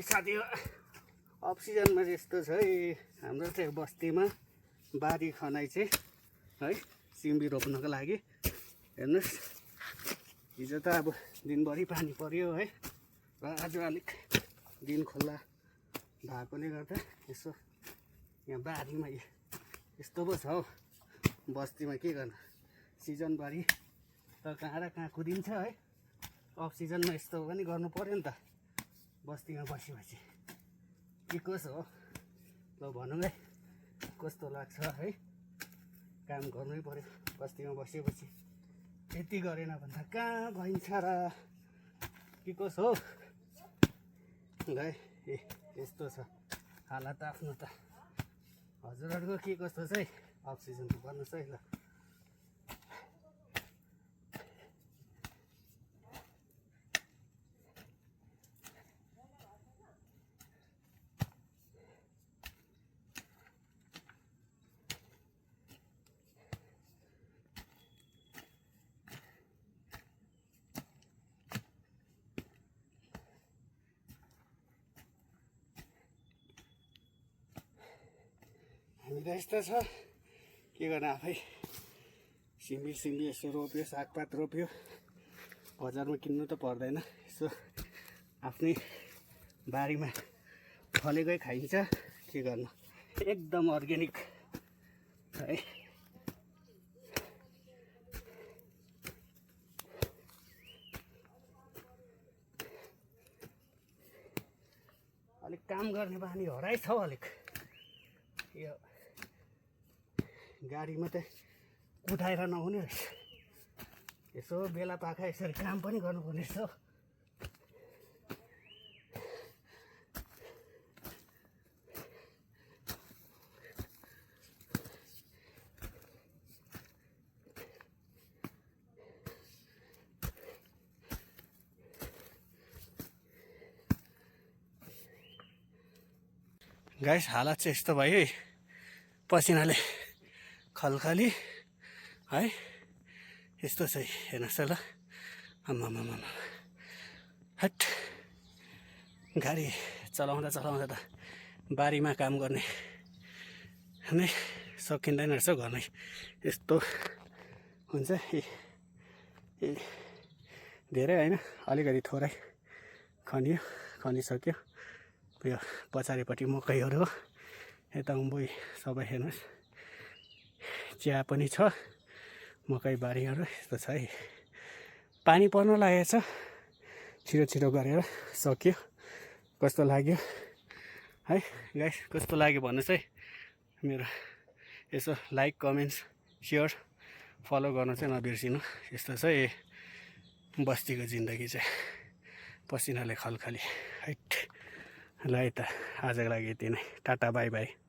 साथी अफ सिजनमा यस्तो छ है हाम्रो चाहिँ बस्तीमा बारी खनाइ चाहिँ है सिमी रोप्नको लागि हेर्नुहोस् हिजो त अब दिनभरि पानी पर्यो है र आज अलिक दिन खुल्ला भएकोले गर्दा यसो यहाँ बारीमा यस्तो पो छ हौ बस्तीमा के गर्नु सिजनभरि त कहाँ र कहाँ कुदिन्छ है अफ सिजनमा यस्तो पनि गर्नु पर्यो नि त बस्तीमा बसेपछि के कसो हो ल भनौँ है कस्तो लाग्छ है काम गर्नै पर्यो बस्तीमा बसेपछि त्यति गरेन भन्दा कहाँ भइन्छ र के कसो हो ल ए यस्तो छ हालत आफ्नो त हजुरहरूको के कस्तो चाहिँ अफ सिजनको भन्नुहोस् है ल हामीलाई यस्तो छ के गर्नु आफै सिमी यसो रोप्यो सागपात रोप्यो बजारमा किन्नु त पर्दैन यसो आफ्नै बारीमा फलेकै खाइन्छ के गर्नु एकदम अर्ग्यानिक है अलिक काम गर्ने बानी हराइ छ अलिक यो गाडी मात्रै कुटाएर नहुने रहेछ यसो बेला पाखा यसरी काम पनि गर्नुपर्ने रहेछ गाइस हालत चाहिँ यस्तो भयो है पसिनाले खलखली है यस्तो छ हेर्नुहोस् ल आम्मामामा हट गाडी चलाउँदा त बारीमा काम गर्ने नै सकिँदैन रहेछ घरमै यस्तो हुन्छ ए धेरै होइन अलिकति थोरै खनिसक्यो यो पछाडिपट्टि मकैहरू हो यता उँभोइ सबै हेर्नुहोस् चिया पनि छ मकै बारीहरू यस्तो छ है पानी पर्न लागेको छ छिटो गरेर सक्यो कस्तो लाग्यो है गाइस कस्तो लाग्यो भन्नुहोस् है मेरो यसो लाइक कमेन्ट्स सेयर फलो गर्नु चाहिँ नबिर्सिनु यस्तो छ है बस्तीको जिन्दगी चाहिँ पसिनाले खलखली हैट ल है त आजको लागि यति नै टाटा बाई बाई